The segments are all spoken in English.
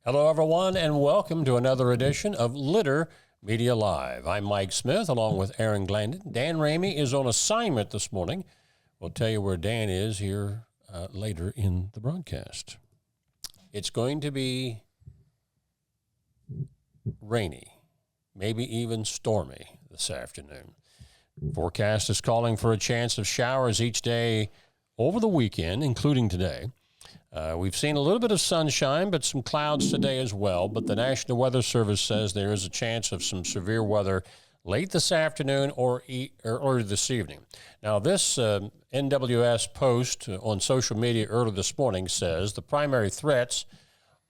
Hello, everyone, and welcome to another edition of Litter Media Live. I'm Mike Smith, along with Aaron Glandon. Dan Ramey is on assignment this morning. We'll tell you where Dan is here later in the broadcast. It's going to be rainy, maybe even stormy this afternoon. Forecast is calling for a chance of showers each day over the weekend, including today. We've seen a little bit of sunshine, but some clouds today as well. But the National Weather Service says there is a chance of some severe weather late this afternoon or early this evening. Now, this NWS post on social media early this morning says the primary threats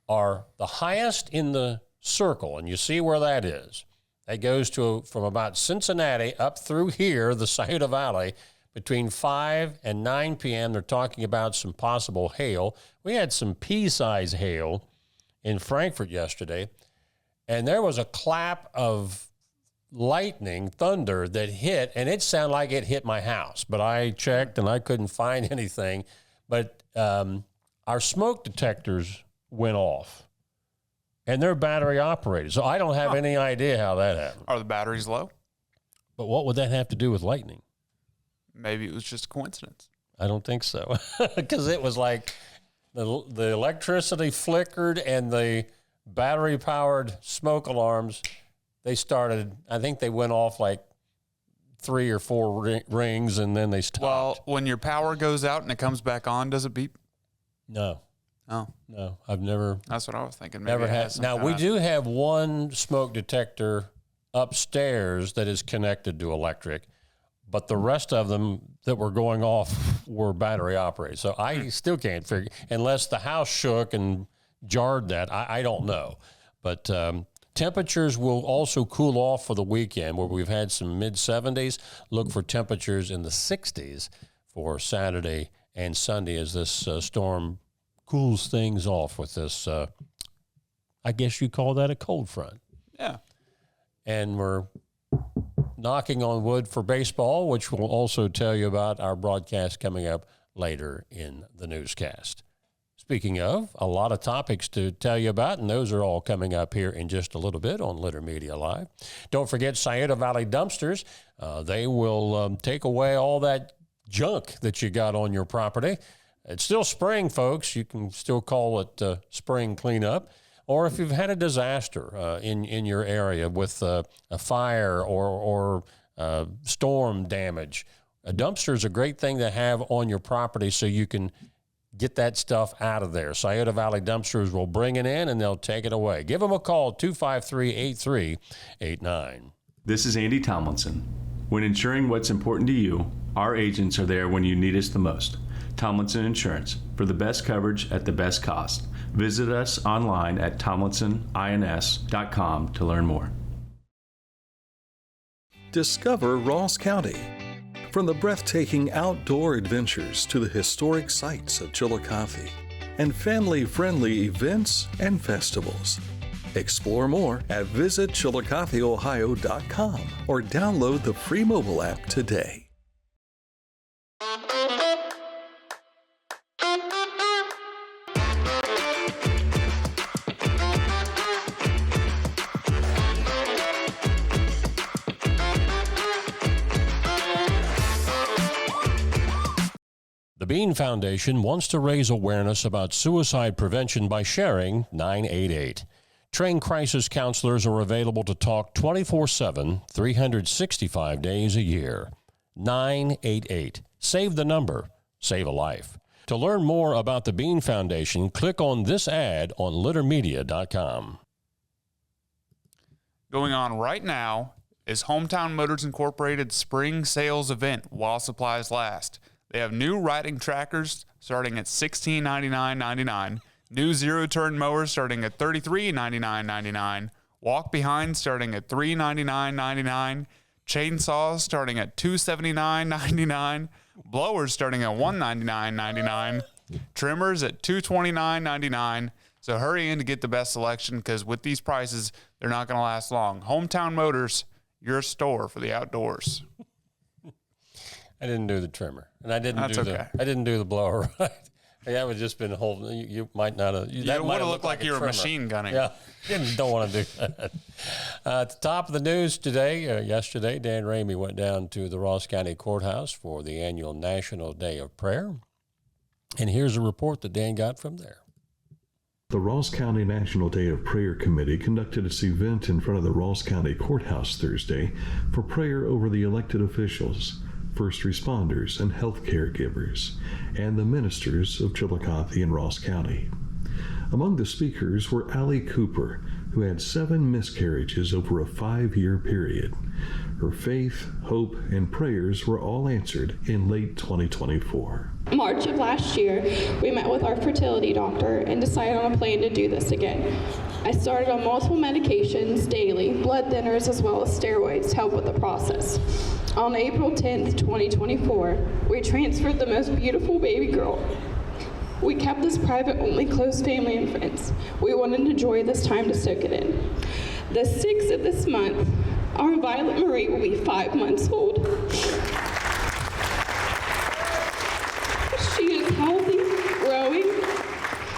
are the highest in the circle, and you see where that is. That goes from about Cincinnati up through here, the Scioto Valley. Between 5 and 9 p.m., they're talking about some possible hail. We had some pea-size hail in Frankfort yesterday, and there was a clap of lightning, thunder that hit, and it sounded like it hit my house. But I checked, and I couldn't find anything. But our smoke detectors went off, and they're battery operated. So I don't have any idea how that happened. Are the batteries low? But what would that have to do with lightning? Maybe it was just a coincidence. I don't think so, because it was like the electricity flickered and the battery-powered smoke alarms, they started, I think they went off like 3 or 4 rings, and then they stopped. Well, when your power goes out and it comes back on, does it beep? No. Oh. No, I've never. That's what I was thinking. Never had. Now, we do have one smoke detector upstairs that is connected to electric, but the rest of them that were going off were battery operated. So I still can't figure, unless the house shook and jarred that, I don't know. But temperatures will also cool off for the weekend, where we've had some mid-70s. Look for temperatures in the 60s for Saturday and Sunday as this storm cools things off with this, I guess you call that a cold front. Yeah. And we're knocking on wood for baseball, which we'll also tell you about our broadcast coming up later in the newscast. Speaking of, a lot of topics to tell you about, and those are all coming up here in just a little bit on Litter Media Live. Don't forget Scioto Valley Dumpsters. They will take away all that junk that you got on your property. It's still spring, folks. You can still call it spring cleanup. Or if you've had a disaster in your area with a fire or storm damage, a dumpster is a great thing to have on your property so you can get that stuff out of there. Scioto Valley Dumpsters will bring it in and they'll take it away. Give them a call, 253-8389. This is Andy Tomlinson. When ensuring what's important to you, our agents are there when you need us the most. Tomlinson Insurance, for the best coverage at the best cost. Visit us online at tomlinsonins.com to learn more. Discover Ross County. From the breathtaking outdoor adventures to the historic sights of Chillicothe and family-friendly events and festivals. Explore more at visitchillicotheohio.com or download the free mobile app today. The Bean Foundation wants to raise awareness about suicide prevention by sharing 988. Trained crisis counselors are available to talk 24/7, 365 days a year. 988. Save the number. Save a life. To learn more about the Bean Foundation, click on this ad on littermedia.com. Going on right now is Hometown Motors Incorporated's spring sales event while supplies last. They have new riding trackers starting at $1699.99, new zero-turn mowers starting at $3399.99, walk-behind starting at $399.99, chainsaws starting at $279.99, blowers starting at $199.99, trimmers at $229.99. So hurry in to get the best selection, because with these prices, they're not going to last long. Hometown Motors, your store for the outdoors. I didn't do the trimmer, and I didn't do the blower right. That would just been holding. You might not have. You That would might have looked like you were machine gunning. Yeah, don't want to do that. At the top of the news today, yesterday, Dan Ramey went down to the Ross County Courthouse for the annual National Day of Prayer. And here's a report that Dan got from there. The Ross County National Day of Prayer Committee conducted its event in front of the Ross County Courthouse Thursday for prayer over the elected officials, first responders and health caregivers, and the ministers of Chillicothe and Ross County. Among the speakers were Allie Cooper, who had 7 miscarriages over a 5-year period. Her faith, hope, and prayers were all answered in late 2024. March of last year, we met with our fertility doctor and decided on a plan to do this again. I started on multiple medications daily, blood thinners, as well as steroids to help with the process. On April 10th, 2024, we transferred the most beautiful baby girl. We kept this private, only close family and friends. We wanted to enjoy this time to soak it in. The 6th of this month, our Violet Marie will be 5 months old. She is healthy, growing.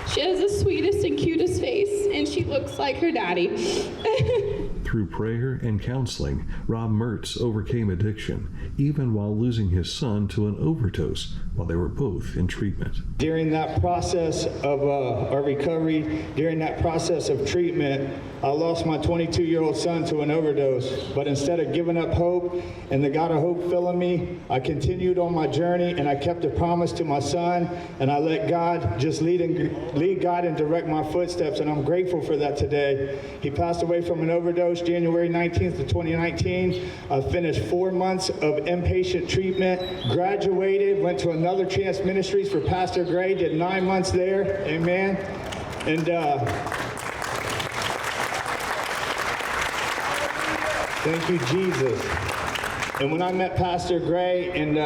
She has the sweetest and cutest face, and she looks like her daddy. Through prayer and counseling, Rob Mertz overcame addiction, even while losing his son to an overdose while they were both in treatment. During that process of our recovery, during that process of treatment, I lost my 22-year-old son to an overdose. But instead of giving up hope and the God of hope filling me, I continued on my journey and I kept a promise to my son, and I let God just lead God and direct my footsteps, and I'm grateful for that today. He passed away from an overdose January 19th of 2019. I finished 4 months of inpatient treatment, graduated, went to Another Chance Ministries for Pastor Gray, did 9 months there, amen. And thank you, Jesus. And when I met Pastor Gray, and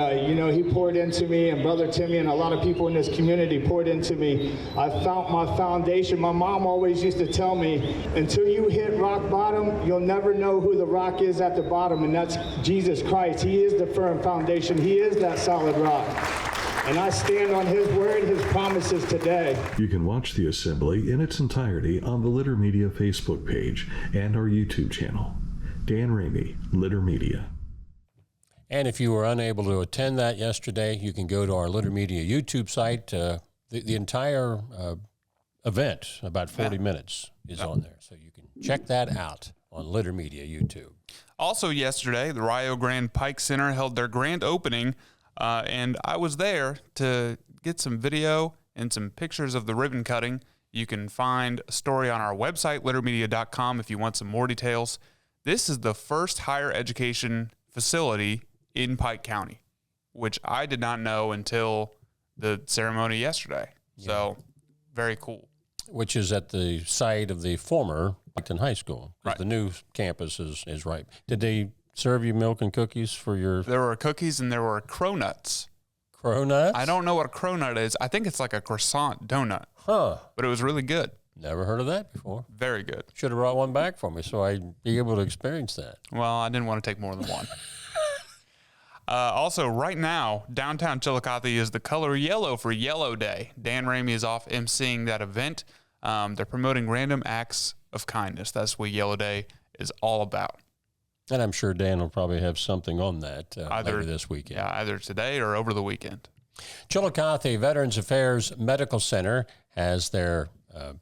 he poured into me, and Brother Timmy and a lot of people in this community poured into me, I found my foundation. My mom always used to tell me, until you hit rock bottom, you'll never know who the rock is at the bottom, and that's Jesus Christ. He is the firm foundation. He is that solid rock. And I stand on his word, his promises today. You can watch the assembly in its entirety on the Litter Media Facebook page and our YouTube channel. Dan Ramey, Litter Media. And if you were unable to attend that yesterday, you can go to our Litter Media YouTube site. The entire event, about 40 minutes, is on there. So you can check that out on Litter Media YouTube. Also yesterday, the Rio Grande Pike Center held their grand opening, and I was there to get some video and some pictures of the ribbon cutting. You can find a story on our website, littermedia.com, if you want some more details. This is the first higher education facility in Pike County, which I did not know until the ceremony yesterday. Yeah. So very cool. Which is at the site of the former Piketon High School. Right. The new campus is right. Did they serve you milk and cookies for your... There were cookies and there were cronuts. Cronuts? I don't know what a cronut is. I think it's like a croissant donut. Huh. But it was really good. Never heard of that before. Very good. Should have brought one back for me so I'd be able to experience that. Well, I didn't want to take more than one. Also, right now, downtown Chillicothe is the color yellow for Yellow Day. Dan Ramey is off emceeing that event. They're promoting random acts of kindness. That's what Yellow Day is all about. And I'm sure Dan will probably have something on that later this weekend. Yeah, either today or over the weekend. Chillicothe Veterans Affairs Medical Center has their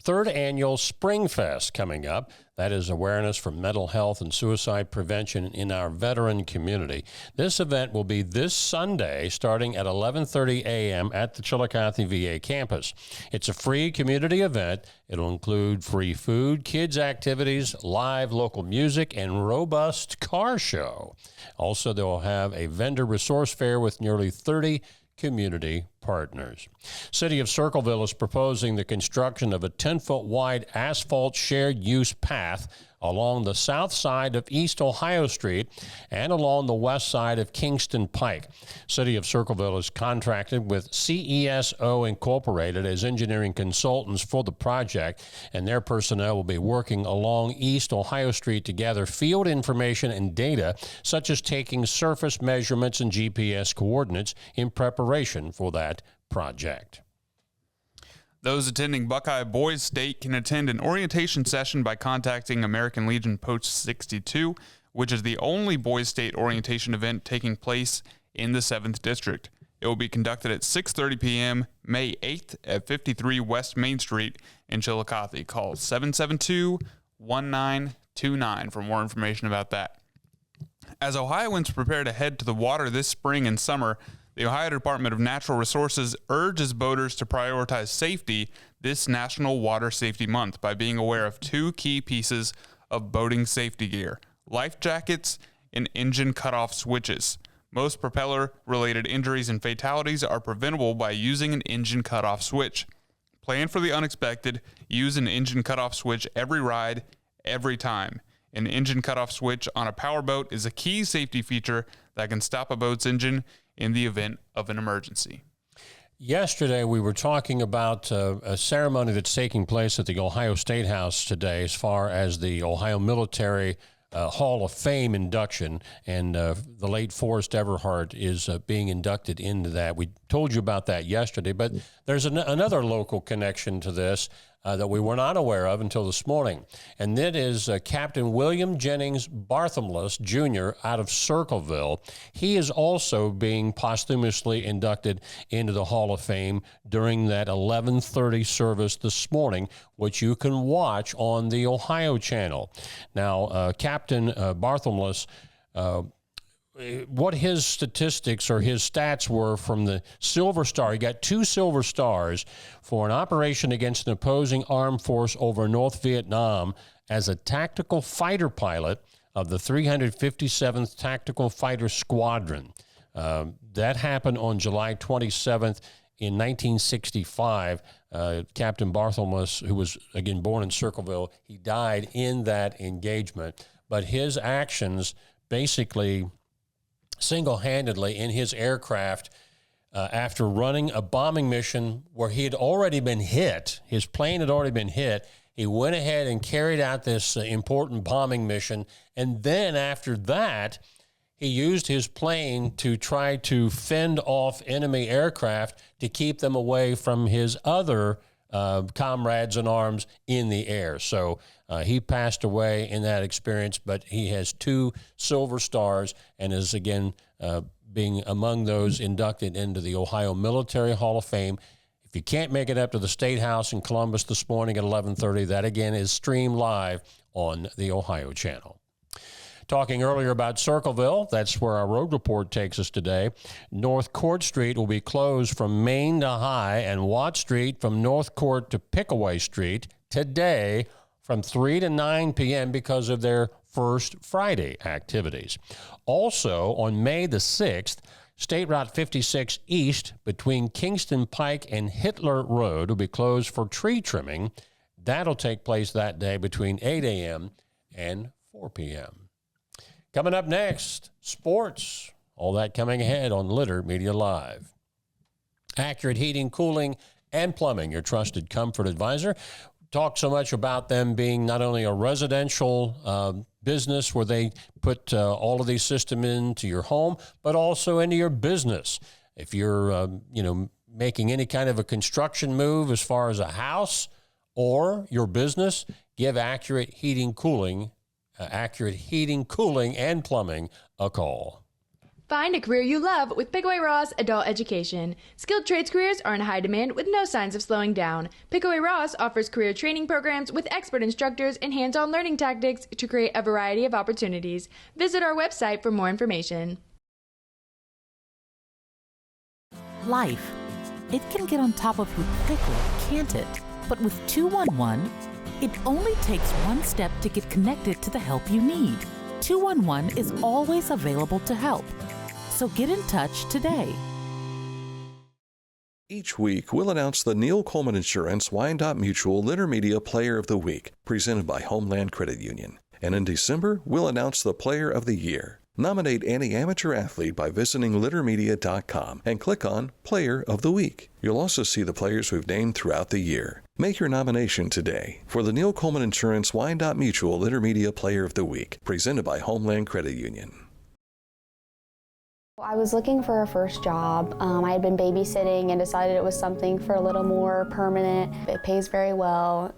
third annual SpringFest coming up. That is awareness for mental health and suicide prevention in our veteran community. This event will be this Sunday starting at 11:30 a.m. at the Chillicothe VA campus. It's a free community event. It'll include free food, kids' activities, live local music, and robust car show. Also, they'll have a vendor resource fair with nearly 30 community partners. City of Circleville is proposing the construction of a 10-foot wide asphalt shared use path along the south side of East Ohio Street and along the west side of Kingston Pike. City of Circleville is contracted with CESO Incorporated as engineering consultants for the project, and their personnel will be working along East Ohio Street to gather field information and data, such as taking surface measurements and GPS coordinates in preparation for that project. Those attending Buckeye Boys State can attend an orientation session by contacting American Legion Post 62, which is the only Boys State orientation event taking place in the 7th District. It will be conducted at 6:30 p.m. May 8th at 53 West Main Street in Chillicothe. Call 772-1929 for more information about that. As Ohioans prepare to head to the water this spring and summer, the Ohio Department of Natural Resources urges boaters to prioritize safety this National Water Safety Month by being aware of 2 key pieces of boating safety gear: life jackets and engine cutoff switches. Most propeller-related injuries and fatalities are preventable by using an engine cutoff switch. Plan for the unexpected. Use an engine cutoff switch every ride, every time. An engine cutoff switch on a powerboat is a key safety feature that can stop a boat's engine in the event of an emergency. Yesterday, we were talking about a ceremony that's taking place at the Ohio State House today as far as the Ohio Military Hall of Fame induction, and the late Forrest Everhart is being inducted into that. We told you about that yesterday, but there's another local connection to this that we were not aware of until this morning, and that is Captain William Jennings Barthelmess, Jr. out of Circleville. He is also being posthumously inducted into the Hall of Fame during that 11:30 service this morning, which you can watch on the Ohio Channel. Now, Captain Barthelmess, what his statistics or his stats were from the Silver Star. He got 2 Silver Stars for an operation against an opposing armed force over North Vietnam as a tactical fighter pilot of the 357th Tactical Fighter Squadron. That happened on July 27th in 1965. Captain Barthelmess, who was, again, born in Circleville, he died in that engagement. But his actions basically single-handedly in his aircraft after running a bombing mission where he had already been hit. His plane had already been hit. He went ahead and carried out this important bombing mission. And then after that, he used his plane to try to fend off enemy aircraft to keep them away from his other comrades in arms in the air. So he passed away in that experience, but he has 2 Silver Stars and is, again, being among those inducted into the Ohio Military Hall of Fame. If you can't make it up to the State House in Columbus this morning at 11:30, that, again, is streamed live on the Ohio Channel. Talking earlier about Circleville, that's where our road report takes us today. North Court Street will be closed from Main to High, and Watt Street from North Court to Pickaway Street today from 3 to 9 p.m. because of their First Friday activities. Also, on May the 6th, State Route 56 East between Kingston Pike and Hitler Road will be closed for tree trimming. That'll take place that day between 8 a.m. and 4 p.m. Coming up next, sports. All that coming ahead on Litter Media Live. Accurate Heating, Cooling, and Plumbing, your trusted comfort advisor. Talk so much about them being not only a residential business where they put all of these systems into your home, but also into your business. If you're, making any kind of a construction move as far as a house or your business, give Accurate Heating, Cooling, and Plumbing a call. Find a career you love with Pickaway Ross Adult Education. Skilled trades careers are in high demand with no signs of slowing down. Pickaway Ross offers career training programs with expert instructors and hands-on learning tactics to create a variety of opportunities. Visit our website for more information. Life. It can get on top of you quickly, can't it? But with 211, it only takes one step to get connected to the help you need. 211 is always available to help. So get in touch today. Each week, we'll announce the Neil Coleman Insurance Wyandotte Mutual Litter Media Player of the Week, presented by Homeland Credit Union. And in December, we'll announce the Player of the Year. Nominate any amateur athlete by visiting littermedia.com and click on Player of the Week. You'll also see the players we've named throughout the year. Make your nomination today for the Neil Coleman Insurance Wyandotte Mutual Litter Media Player of the Week, presented by Homeland Credit Union. I was looking for a first job. I had been babysitting and decided it was something for a little more permanent. It pays very well.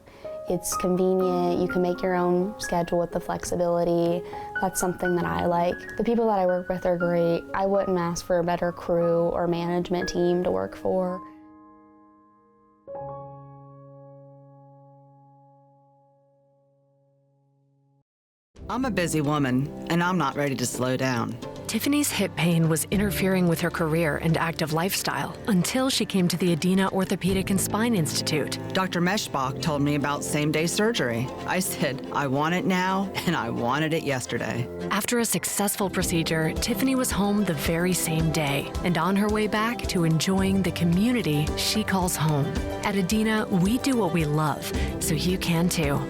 It's convenient. You can make your own schedule with the flexibility. That's something that I like. The people that I work with are great. I wouldn't ask for a better crew or management team to work for. I'm a busy woman, and I'm not ready to slow down. Tiffany's hip pain was interfering with her career and active lifestyle until she came to the Adina Orthopedic and Spine Institute. Dr. Meshbach told me about same-day surgery. I said, I want it now, and I wanted it yesterday. After a successful procedure, Tiffany was home the very same day and on her way back to enjoying the community she calls home. At Adina, we do what we love, so you can too.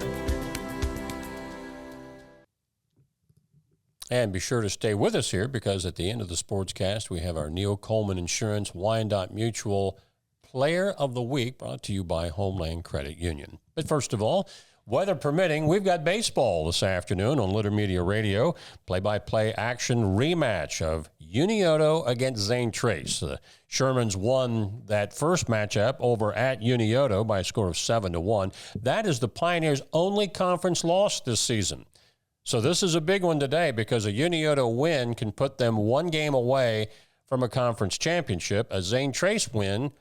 And be sure to stay with us here, because at the end of the Sportscast, we have our Neil Coleman Insurance Wyandotte Mutual Player of the Week, brought to you by Homeland Credit Union. But first of all, weather permitting, we've got baseball this afternoon on Litter Media Radio. Play-by-play action rematch of Unioto against Zane Trace. The Shermans won that first matchup over at Unioto by a score of 7-1. That is the Pioneers' only conference loss this season. So this is a big one today, because a Unioto win can put them one game away from a conference championship. A Zane Trace win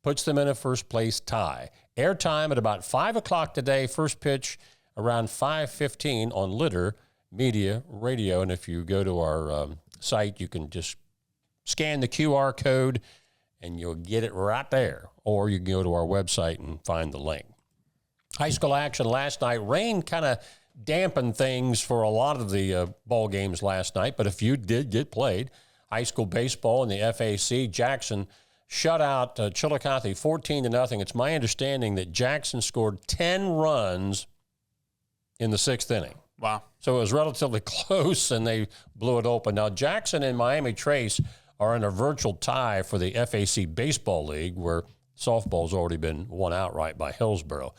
puts them in a first-place tie. Airtime at about 5 o'clock today, first pitch around 5:15 on Litter Media Radio. And if you go to our site, you can just scan the QR code, and you'll get it right there. Or you can go to our website and find the link. High school action last night. Rain kind of dampened things for a lot of the ball games last night, but a few did get played. High school baseball in the FAC, Jackson shut out Chillicothe 14-0. It's my understanding that Jackson scored 10 runs in the 6th inning. Wow. So it was relatively close, and they blew it open. Now, Jackson and Miami Trace are in a virtual tie for the FAC Baseball League, where softball's already been won outright by Hillsborough.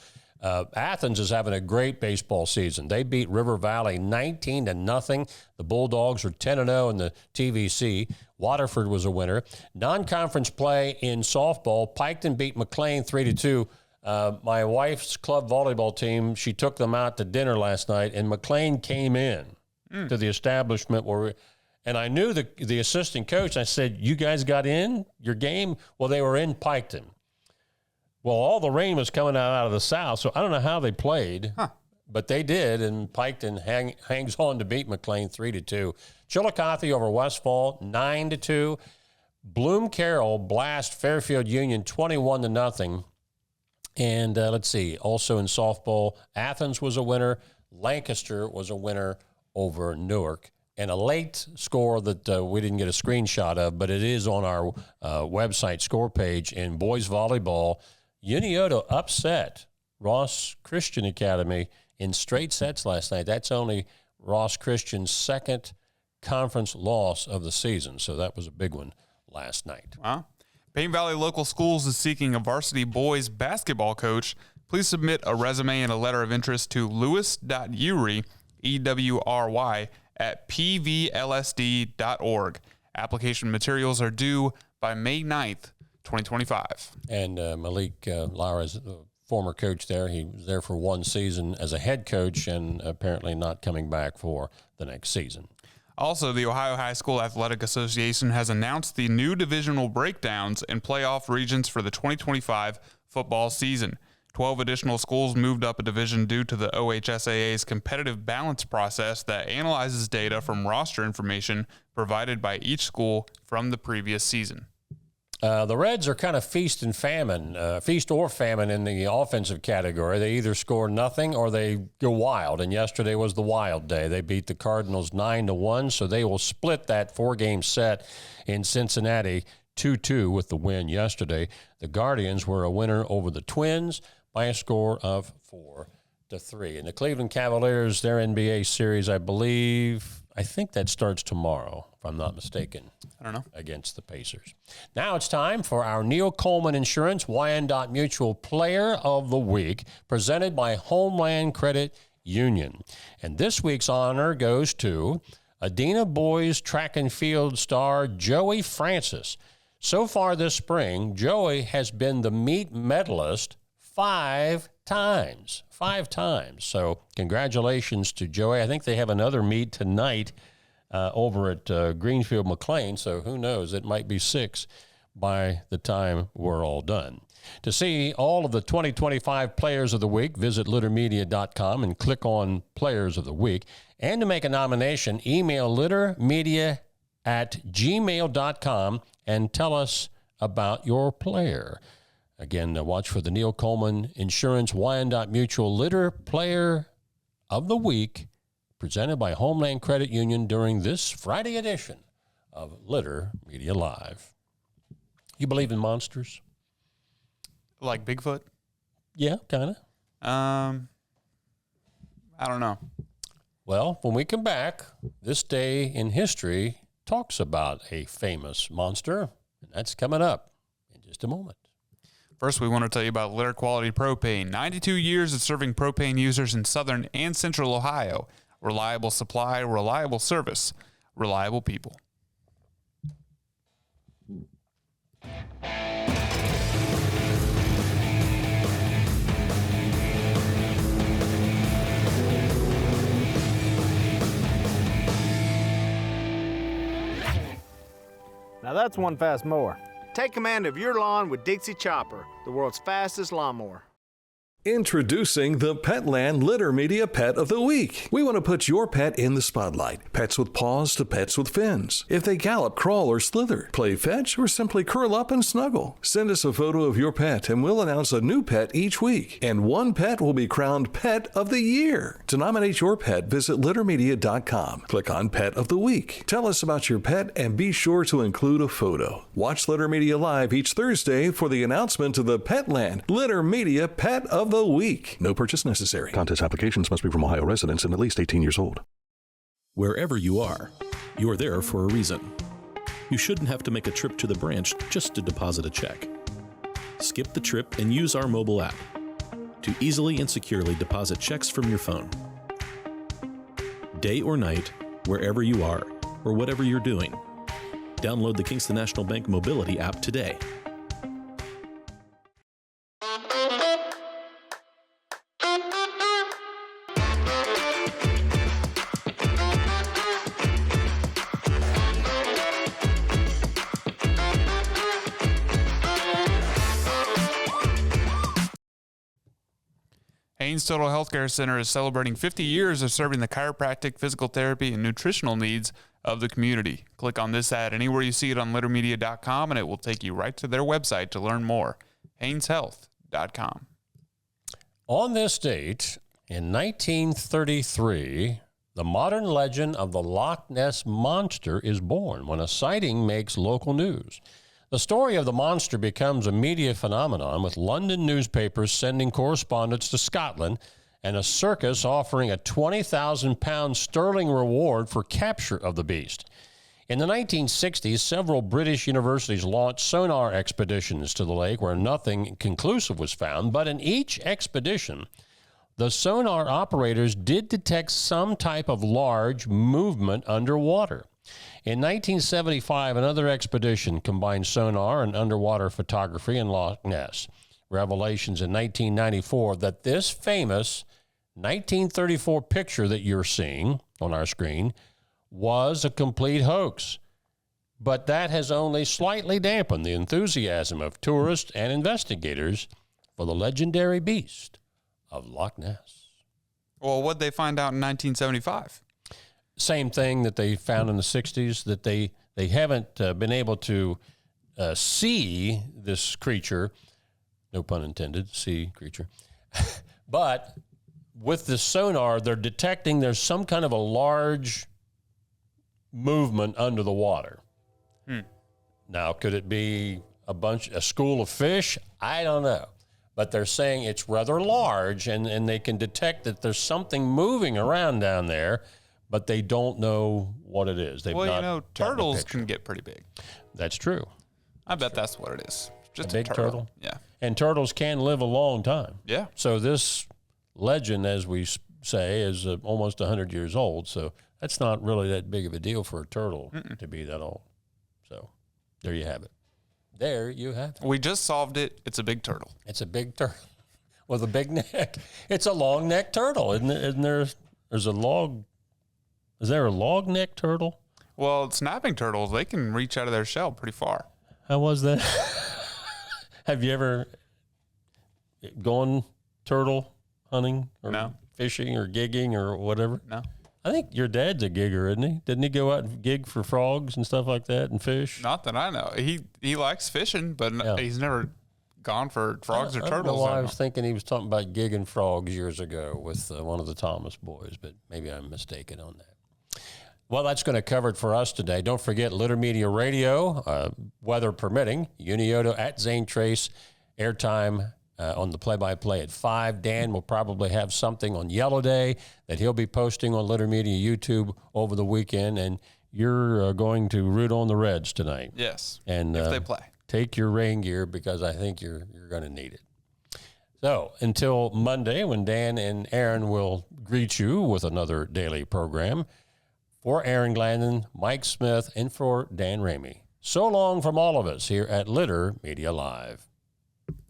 Athens is having a great baseball season. They beat River Valley 19-0. The Bulldogs are 10-0 in the TVC. Waterford was a winner. Non-conference play in softball. Piketon beat McLean 3-2. My wife's club volleyball team, she took them out to dinner last night, and McLean came in to the establishment and I knew the assistant coach. I said, "You guys got in your game?" Well, they were in Piketon. Well, all the rain was coming out of the south, so I don't know how they played, but they did, and Piketon hangs on to beat McLean 3-2. Chillicothe over Westfall 9-2. Bloom Carroll blast Fairfield Union 21-0. And let's see, also in softball, Athens was a winner. Lancaster was a winner over Newark. And a late score that we didn't get a screenshot of, but it is on our website score page. In boys volleyball, Unioto upset Ross Christian Academy in straight sets last night. That's only Ross Christian's second conference loss of the season, so that was a big one last night. Wow. Payne Valley Local Schools is seeking a varsity boys basketball coach. Please submit a resume and a letter of interest to lewis.ury, E-W-R-Y, at pvlsd.org. Application materials are due by May 9th, 2025. And Malik Lara is a former coach there. He was there for one season as a head coach, and apparently not coming back for the next season. Also, the Ohio High School Athletic Association has announced the new divisional breakdowns and playoff regions for the 2025 football season. 12 additional schools moved up a division due to the OHSAA's competitive balance process that analyzes data from roster information provided by each school from the previous season. The Reds are kind of feast or famine in the offensive category. They either score nothing or they go wild, and yesterday was the wild day. They beat the Cardinals 9-1, so they will split that 4-game set in Cincinnati 2-2 with the win yesterday. The Guardians were a winner over the Twins by a score of 4-3. And the Cleveland Cavaliers, their NBA series, I think that starts tomorrow, if I'm not mistaken. I don't know. Against the Pacers. Now it's time for our Neil Coleman Insurance Wyandotte Mutual Player of the Week, presented by Homeland Credit Union. And this week's honor goes to Adena boys track and field star Joey Francis. So far this spring, Joey has been the meet medalist 5 times. 5 times. So congratulations to Joey. I think they have another meet tonight over at Greenfield McLean. So who knows? It might be 6 by the time we're all done. To see all of the 2025 Players of the Week, visit littermedia.com and click on Players of the Week. And to make a nomination, email littermedia@gmail.com and tell us about your player. Again, watch for the Neil Coleman Insurance Wyandotte Mutual Litter Player of the Week, presented by Homeland Credit Union during this Friday edition of Litter Media Live. You believe in monsters? Like Bigfoot? Yeah, kind of. I don't know. Well, when we come back, this day in history talks about a famous monster, and that's coming up in just a moment. First, we want to tell you about Litter Quality Propane. 92 years of serving propane users in southern and central Ohio. Reliable supply, reliable service, reliable people. Now that's one fast mower. Take command of your lawn with Dixie Chopper, the world's fastest lawnmower. Introducing the Petland Litter Media Pet of the Week. We want to put your pet in the spotlight. Pets with paws to pets with fins. If they gallop, crawl, or slither, play fetch, or simply curl up and snuggle. Send us a photo of your pet and we'll announce a new pet each week. And one pet will be crowned Pet of the Year. To nominate your pet, visit littermedia.com. Click on Pet of the Week. Tell us about your pet and be sure to include a photo. Watch Litter Media Live each Thursday for the announcement of the Petland Litter Media Pet of the Week. No purchase necessary. Contest applications must be from Ohio residents and at least 18 years old. Wherever you are there for a reason. You shouldn't have to make a trip to the branch just to deposit a check. Skip the trip and use our mobile app to easily and securely deposit checks from your phone. Day or night, wherever you are, or whatever you're doing. Download the Kingston National Bank Mobility app today. Haynes Total Healthcare Center is celebrating 50 years of serving the chiropractic, physical therapy, and nutritional needs of the community. Click on this ad anywhere you see it on littermedia.com, and it will take you right to their website to learn more. HaynesHealth.com. On this date, in 1933, the modern legend of the Loch Ness Monster is born when a sighting makes local news. The story of the monster becomes a media phenomenon, with London newspapers sending correspondents to Scotland and a circus offering a £20,000 sterling reward for capture of the beast. In the 1960s, several British universities launched sonar expeditions to the lake where nothing conclusive was found, but in each expedition, the sonar operators did detect some type of large movement underwater. In 1975, another expedition combined sonar and underwater photography in Loch Ness. Revelations in 1994 that this famous 1934 picture that you're seeing on our screen was a complete hoax. But that has only slightly dampened the enthusiasm of tourists and investigators for the legendary beast of Loch Ness. Well, what'd they find out in 1975? Same thing that they found in the 60s, that they haven't been able to see this creature, no pun intended, sea creature. But with the sonar, they're detecting there's some kind of a large movement under the water. Now, could it be a school of fish? I don't know. But they're saying it's rather large, and they can detect that there's something moving around down there, but they don't know what it is. Turtles can get pretty big. That's true. I bet that's what it is. Just a big turtle? Yeah. And turtles can live a long time. Yeah. So this legend, as we say, is almost 100 years old. So that's not really that big of a deal for a turtle to be that old. So there you have it. There you have it. We just solved it. It's a big turtle. It's a big turtle with a big neck. It's a long neck turtle, isn't there? There's a log. Is there a log neck turtle? Well, snapping turtles, they can reach out of their shell pretty far. How was that? Have you ever gone turtle hunting or fishing or gigging or whatever? No. I think your dad's a gigger, isn't he? Didn't he go out and gig for frogs and stuff like that and fish? Not that I know. He likes fishing, but he's never gone for frogs or turtles. I don't know why I was thinking he was talking about gigging frogs years ago with one of the Thomas boys, but maybe I'm mistaken on that. Well, that's going to cover it for us today. Don't forget Litter Media Radio, weather permitting, Unioto at Zane Trace, airtime on the play-by-play at 5. Dan will probably have something on Yellow Day that he'll be posting on Litter Media YouTube over the weekend, and you're going to root on the Reds tonight. Yes, and if they play. Take your rain gear because I think you're going to need it. So until Monday, when Dan and Aaron will greet you with another daily program, for Aaron Glandon, Mike Smith, and for Dan Ramey, so long from all of us here at Litter Media Live.